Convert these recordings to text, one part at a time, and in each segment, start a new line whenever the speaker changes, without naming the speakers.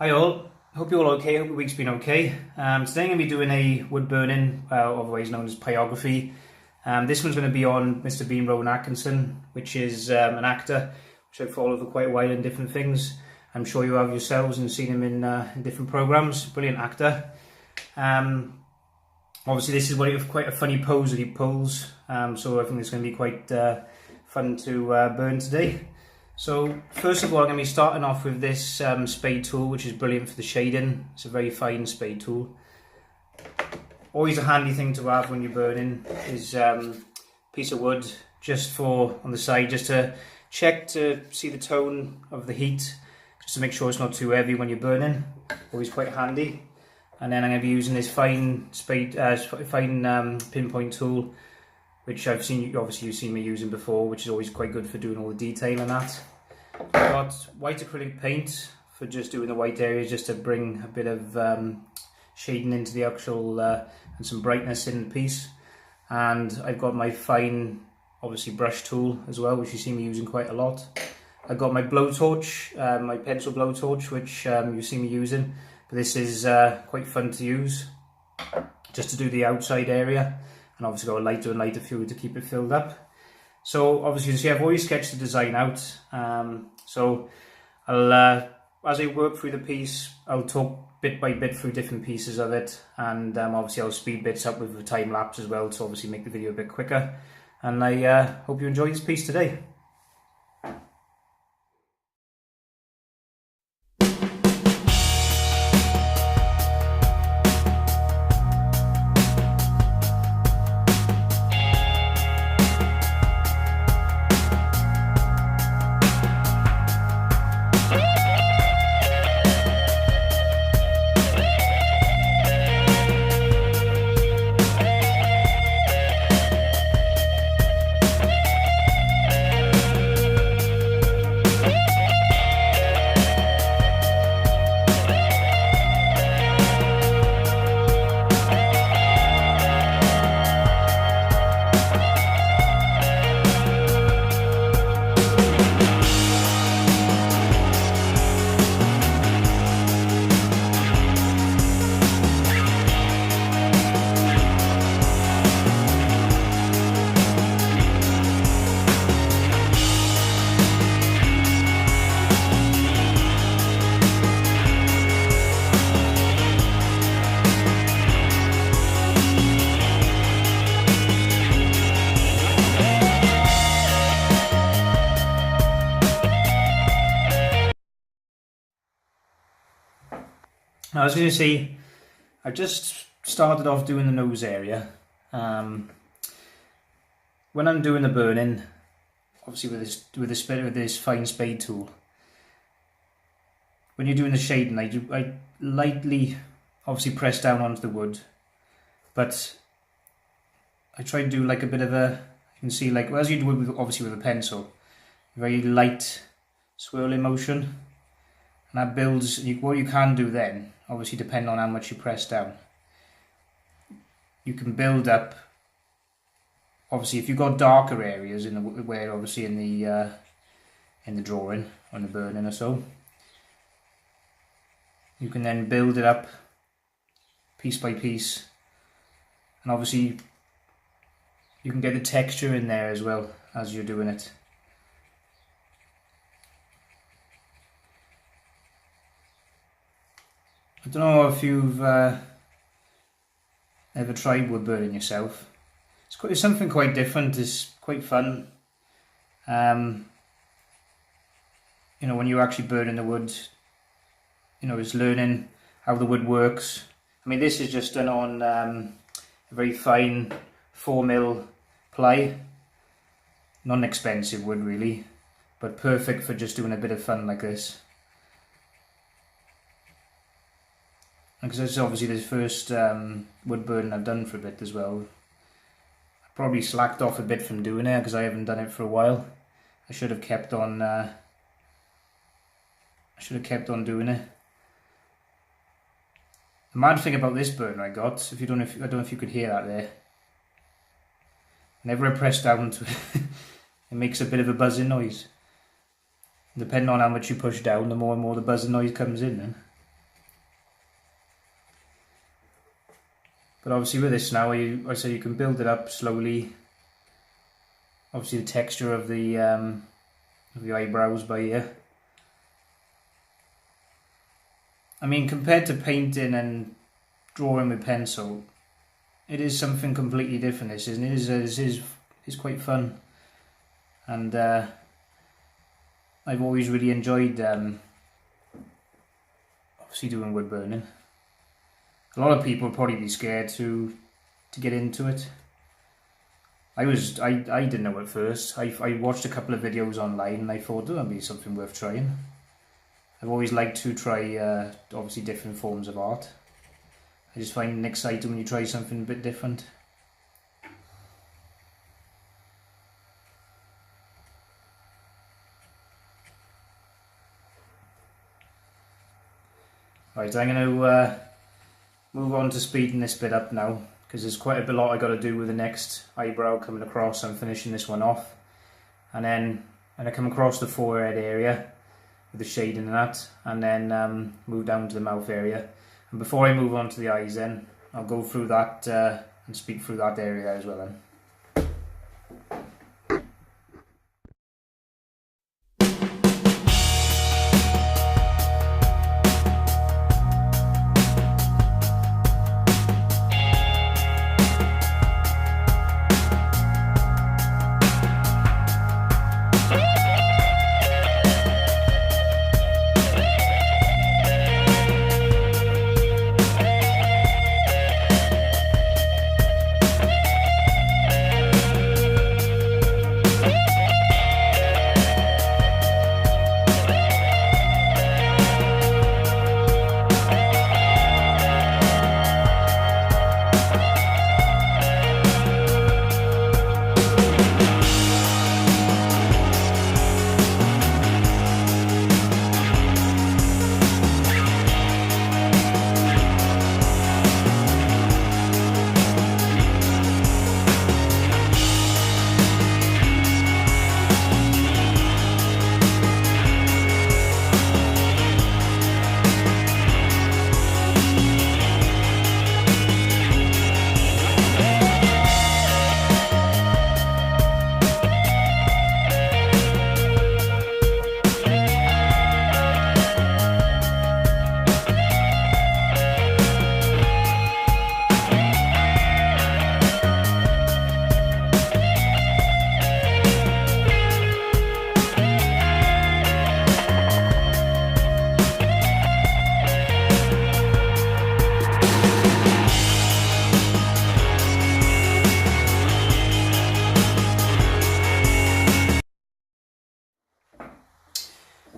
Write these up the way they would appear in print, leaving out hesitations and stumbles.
Hi all, hope you're all okay, hope your week's been okay. Today I'm going to be doing a wood burning, otherwise known as pyrography. This one's going to be on Mr. Bean Rowan Atkinson, which is an actor which I've followed for quite a while in different things. I'm sure you have yourselves and seen him in different programmes. Brilliant actor. Obviously this is quite a funny pose that he pulls, so I think it's going to be quite fun to burn today. So first of all, I'm going to be starting off with this spade tool, which is brilliant for the shading. It's a very fine spade tool. Always a handy thing to have when you're burning is a piece of wood just on the side, just to check to see the tone of the heat, just to make sure it's not too heavy when you're burning. Always quite handy. And then I'm going to be using this fine pinpoint tool, which obviously you've seen me using before, which is always quite good for doing all the detail and that. I've got white acrylic paint for just doing the white areas, just to bring a bit of shading into the actual and some brightness in the piece. And I've got my fine, obviously, brush tool as well, which you see me using quite a lot. I've got my blowtorch, my pencil blowtorch, which you see me using, but this is quite fun to use, just to do the outside area. And obviously got a lighter and lighter fluid to keep it filled up. So obviously you see I've already sketched the design out. So I'll, as I work through the piece, I'll talk bit by bit through different pieces of it, and obviously I'll speed bits up with the time lapse as well to obviously make the video a bit quicker. And I hope you enjoy this piece today. Now, as you can see, I've just started off doing the nose area. When I'm doing the burning, obviously with this fine spade tool, when you're doing the shading, I lightly obviously press down onto the wood, but I try to do like a bit of a, you can see, like as you do obviously with a pencil, very light swirling motion. And that builds, what you can do then, obviously depending on how much you press down, you can build up, obviously if you've got darker areas in the drawing, on the burning or so, you can then build it up piece by piece, and obviously you can get the texture in there as well as you're doing it. I don't know if you've ever tried wood burning yourself. It's something quite different. It's quite fun. You know, when you're actually burning the wood, you know, it's learning how the wood works. I mean, this is just done on a very fine 4mm ply. Non-expensive wood really, but perfect for just doing a bit of fun like this. Because this is obviously the first wood burning I've done for a bit as well. I probably slacked off a bit from doing it because I haven't done it for a while. I should have kept on. Doing it. The mad thing about this burner I got, I don't know if you could hear that there. Whenever I press down to it, it makes a bit of a buzzing noise. Depending on how much you push down, the more and more the buzzing noise comes in. Then. But obviously with this now, I say you can build it up slowly. Obviously the texture of the eyebrows by here. I mean, compared to painting and drawing with pencil, it is something completely different. This isn't it? It's quite fun, and I've always really enjoyed obviously doing wood burning. A lot of people would probably be scared to get into it. I didn't know at first. I watched a couple of videos online and I thought, oh, that'd be something worth trying. I've always liked to try obviously different forms of art. I just find it exciting when you try something a bit different. Right, I'm going to move on to speeding this bit up now, because there's quite a lot I got to do with the next eyebrow coming across. I'm finishing this one off, and then I come across the forehead area with the shading and that, and then move down to the mouth area. And before I move on to the eyes, then I'll go through that and speak through that area as well then.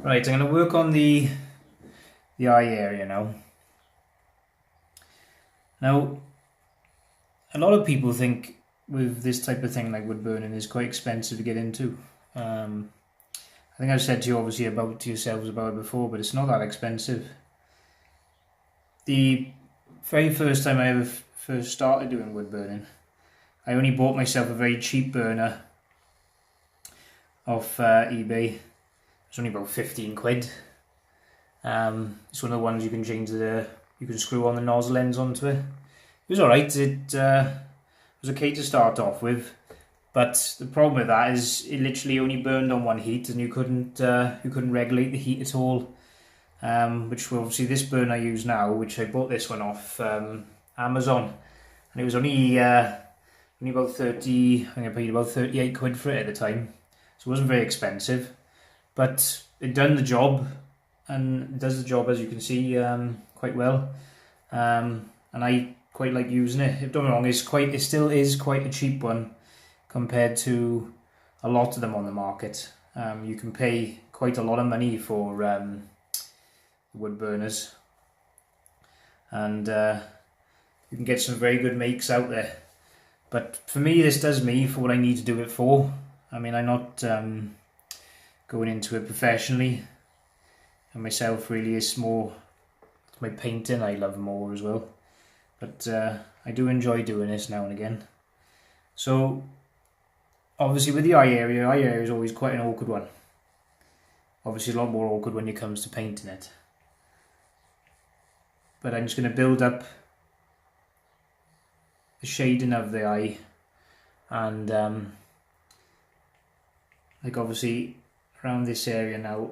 Right, I'm going to work on the eye area now. Now, a lot of people think with this type of thing like wood burning is quite expensive to get into. I think I've said to you obviously to yourselves about it before, but it's not that expensive. The very first time I ever first started doing wood burning, I only bought myself a very cheap burner off eBay. It's only about 15 quid. It's one of the ones you can change you can screw on the nozzle ends onto it. It was alright, it was okay to start off with, but the problem with that is it literally only burned on one heat and you couldn't regulate the heat at all. Which obviously this burner I use now, which I bought this one off Amazon, and it was only about 30, I think I paid about 38 quid for it at the time, so it wasn't very expensive. But it done the job, and it does the job, as you can see, quite well. And I quite like using it. Don't get me wrong, it still is quite a cheap one compared to a lot of them on the market. You can pay quite a lot of money for wood burners, and you can get some very good makes out there. But for me, this does me for what I need to do it for. I mean, I'm not going into it professionally, and myself really is more my painting I love more as well, but I do enjoy doing this now and again. So obviously with the eye area is always quite an awkward one. Obviously a lot more awkward when it comes to painting it, but I'm just going to build up shading of the eye, and like obviously around this area now,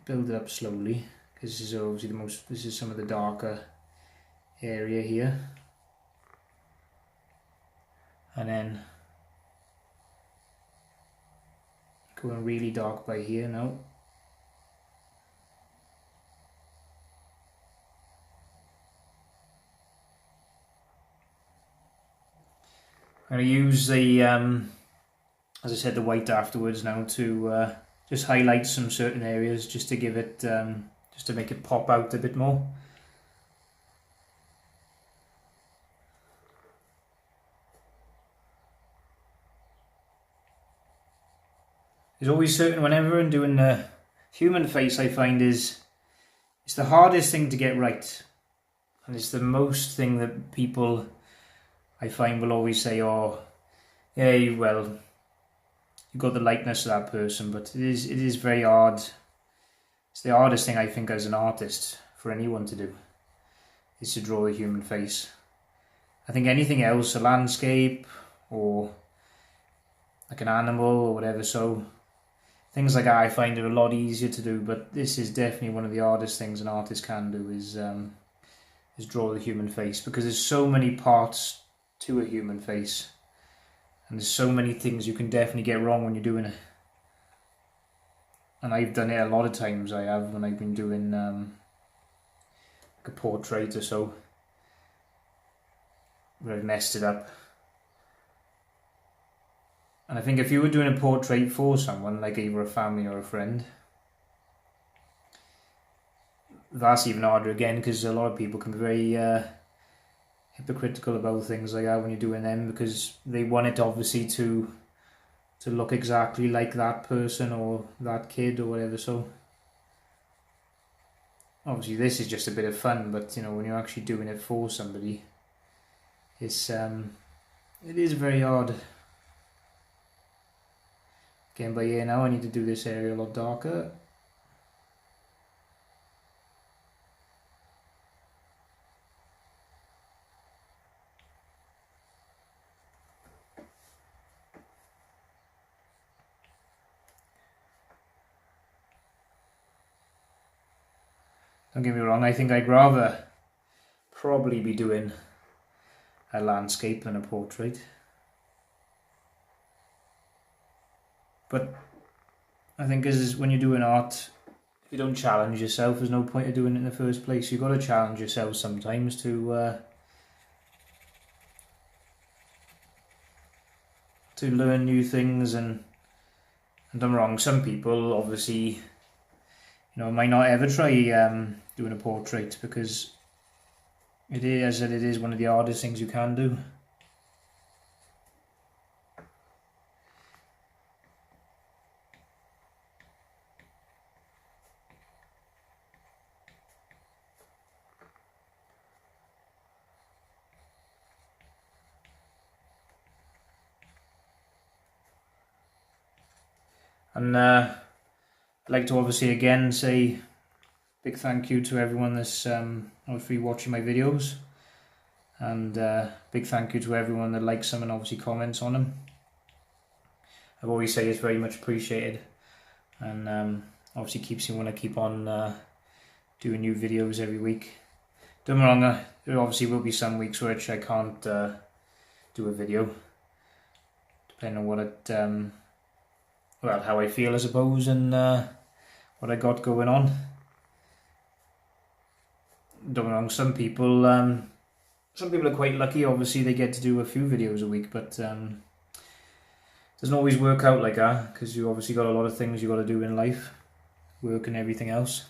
build it up slowly, because this is obviously this is some of the darker area here, and then going really dark by here now. I'm going to use the, as I said, the white afterwards now to just highlight some certain areas, just to give it, just to make it pop out a bit more. There's always certain, whenever I'm doing the human face, I find it's the hardest thing to get right, and it's the most thing that people, I find, will always say, oh, yeah, well, you've got the likeness of that person, but it is very hard. It's the hardest thing, I think, as an artist, for anyone to do, is to draw a human face. I think anything else, a landscape, or like an animal, or whatever, so things like that I find are a lot easier to do, but this is definitely one of the hardest things an artist can do, is draw the human face, because there's so many parts to a human face, and there's so many things you can definitely get wrong when you're doing it. And I've done it a lot of times, I have, when I've been doing like a portrait or so, where I've messed it up. And I think if you were doing a portrait for someone, like either a family or a friend, that's even harder again, because a lot of people can be very hypocritical about things like that when you're doing them, because they want it obviously to look exactly like that person or that kid or whatever. So obviously this is just a bit of fun, but you know, when you're actually doing it for somebody, it is very hard. Again, by here now I need to do this area a lot darker. Don't get me wrong, I think I'd rather probably be doing a landscape than a portrait. But I think as when you're doing art, if you don't challenge yourself, there's no point of doing it in the first place. You've got to challenge yourself sometimes to learn new things, and don't wrong, some people obviously, you know, might not ever try doing a portrait, because it is one of the hardest things you can do. And I'd like to obviously again say big thank you to everyone that's obviously watching my videos, and big thank you to everyone that likes them and obviously comments on them. I've always say it's very much appreciated, and obviously keeps me want to keep on doing new videos every week. Don't get me wrong, there obviously will be some weeks which I can't do a video, depending on what it well, how I feel, I suppose, and what I got going on. Don't get me wrong, some people are quite lucky, obviously they get to do a few videos a week, but doesn't always work out like that, because you obviously got a lot of things you got to do in life, work and everything else.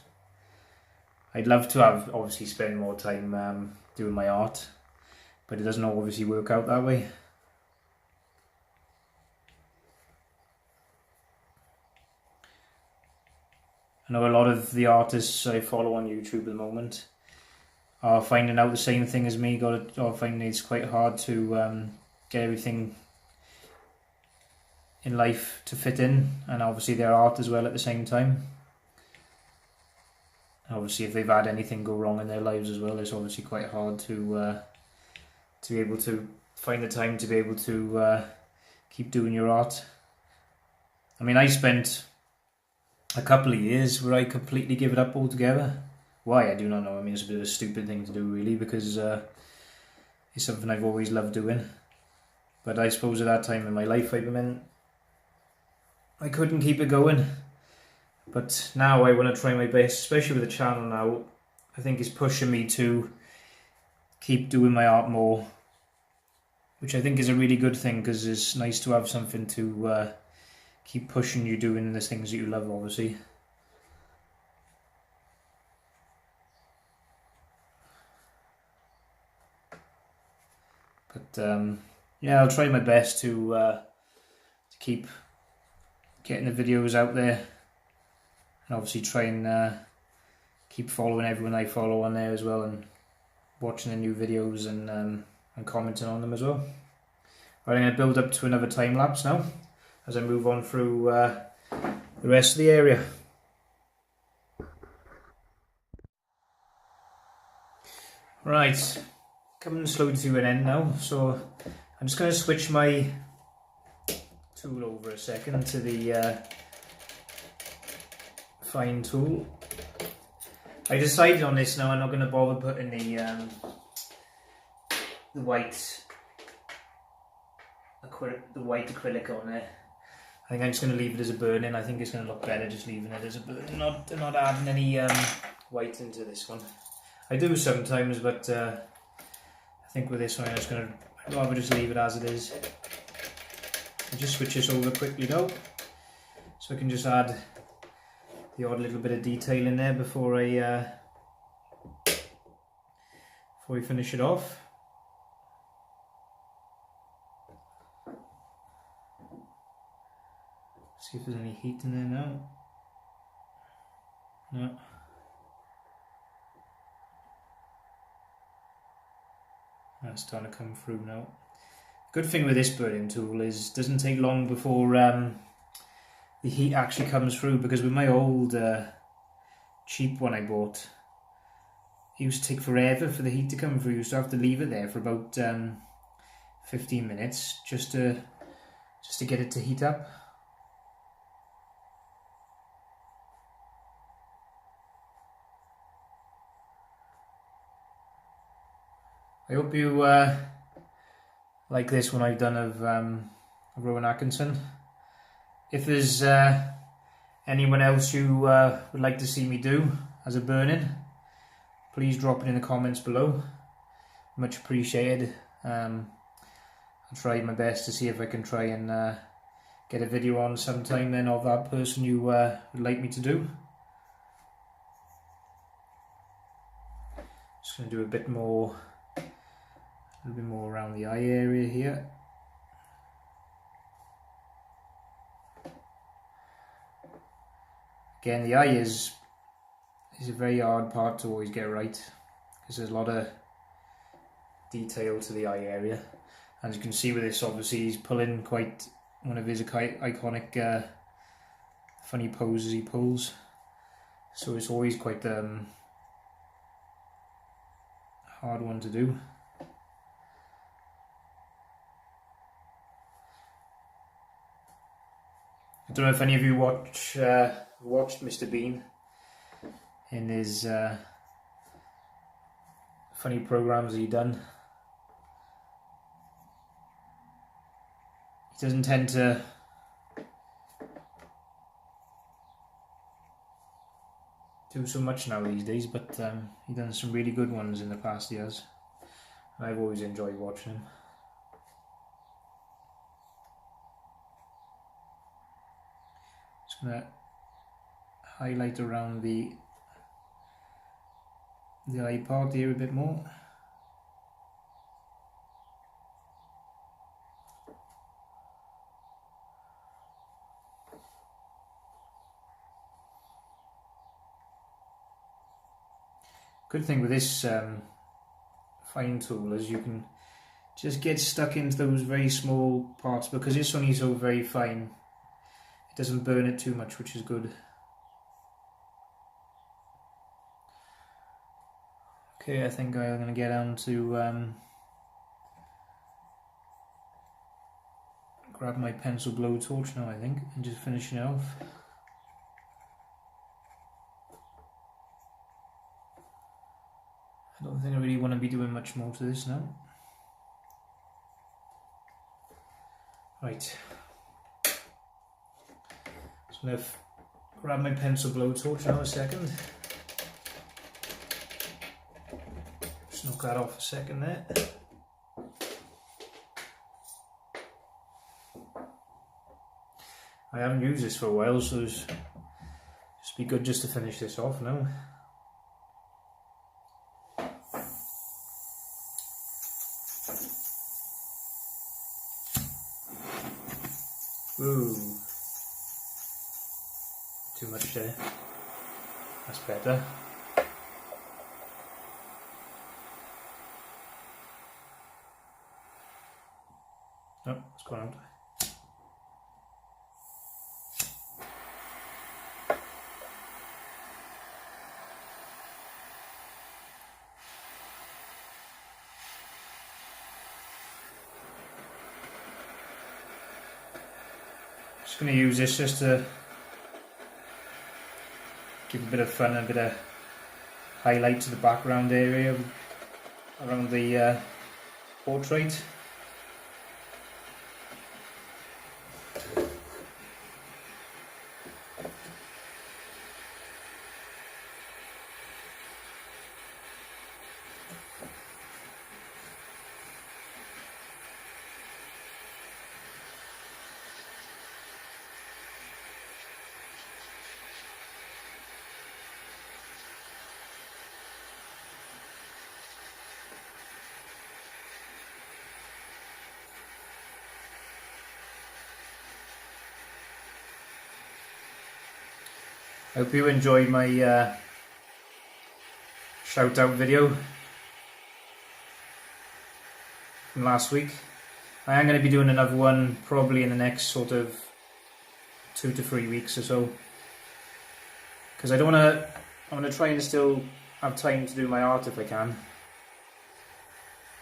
I'd love to have obviously spend more time doing my art, but it doesn't obviously work out that way. I know a lot of the artists I follow on YouTube at the moment are finding out the same thing as me, or finding it's quite hard to get everything in life to fit in, and obviously their art as well at the same time. Obviously, if they've had anything go wrong in their lives as well, it's obviously quite hard to be able to find the time to be able to keep doing your art. I mean, I spent a couple of years where I completely gave it up altogether. Why, I do not know. I mean, it's a bit of a stupid thing to do, really, because it's something I've always loved doing. But I suppose at that time in my life, I couldn't keep it going. But now I want to try my best, especially with the channel now. I think it's pushing me to keep doing my art more, which I think is a really good thing, because it's nice to have something to keep pushing you doing the things that you love, obviously. But yeah, I'll try my best to keep getting the videos out there. And obviously try and keep following everyone I follow on there as well, and watching the new videos and commenting on them as well. Right, I'm going to build up to another time lapse now as I move on through the rest of the area. Right, coming slowly to an end now, so I'm just going to switch my tool over a second to the fine tool. I decided on this now. I'm not going to bother putting the white acrylic on there. I think I'm just going to leave it as a burn-in. I think it's going to look better just leaving it as a burn-in, not adding any white into this one. I do sometimes, but I think with this one I'm just going to, I'd rather just leave it as it is. I'll just switch this over quickly though, so I can just add the odd little bit of detail in there before I finish it off. See if there's any heat in there now. No. That's starting to come through now. Good thing with this burning tool is it doesn't take long before the heat actually comes through, because with my old cheap one I bought, it used to take forever for the heat to come through. You used to have to leave it there for about 15 minutes just to get it to heat up. I hope you like this one I've done of Rowan Atkinson. If there's anyone else you would like to see me do as a burn-in, please drop it in the comments below. Much appreciated. I'll try my best to see if I can try and get a video on sometime then of that person you would like me to do. Just going to do a little bit more around the eye area here. Again, the eye is a very hard part to always get right, because there's a lot of detail to the eye area. As you can see with this, obviously he's pulling quite one of his iconic funny poses he pulls, so it's always quite a hard one to do. I don't know if any of you watched Mr. Bean in his funny programs that he done. He doesn't tend to do so much now these days, but he done some really good ones in the past years. I've always enjoyed watching him. Just gonna highlight around the eye part here a bit more. Good thing with this fine tool is you can just get stuck into those very small parts, because it's only so very fine. It doesn't burn it too much, which is good. Okay, I think I'm going to get down to grab my pencil blowtorch now, I think, and just finishing it off. I don't think I really want to be doing much more to this now. Right. So I'm going to grab my pencil blowtorch now a second. Just knock that off a second there. I haven't used this for a while, so it's just be good just to finish this off now. Ooh, too much there. That's better. Oh, it's gone out. Just going to use this just to give a bit of fun and a bit of highlight to the background area around the portrait. I hope you enjoyed my shout out video from last week. I am going to be doing another one probably in the next sort of 2 to 3 weeks or so, because I want to try and still have time to do my art if I can,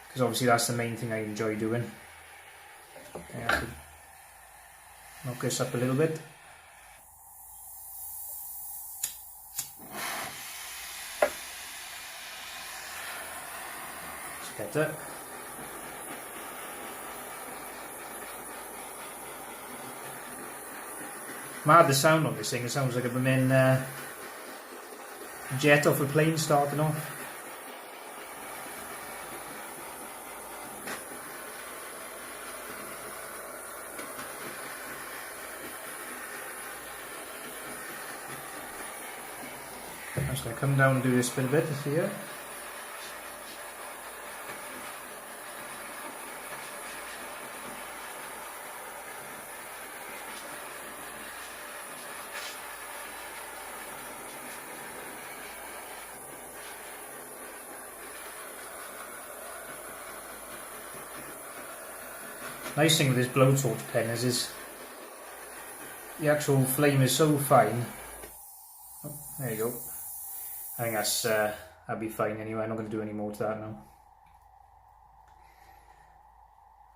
because obviously that's the main thing I enjoy doing. I have to knock this up a little bit. Better. Mad the sound on this thing, it sounds like I'm in a jet off a plane starting off. I'm just going to come down and do this bit a bit here. Nice thing with this blowtorch pen is the actual flame is so fine. Oh, there you go. I think that'll be fine anyway. I'm not going to do any more to that now.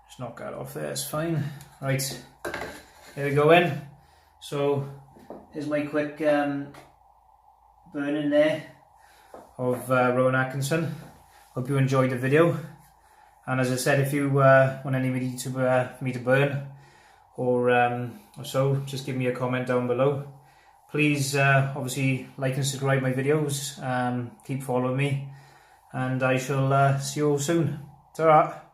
Just knock that off there, it's fine. Right, here we go in. So here's my quick burn in there of Rowan Atkinson. Hope you enjoyed the video. And as I said, if you want anybody to me to burn or so, just give me a comment down below. Please obviously like and subscribe my videos, keep following me, and I shall see you all soon. Ta-ra!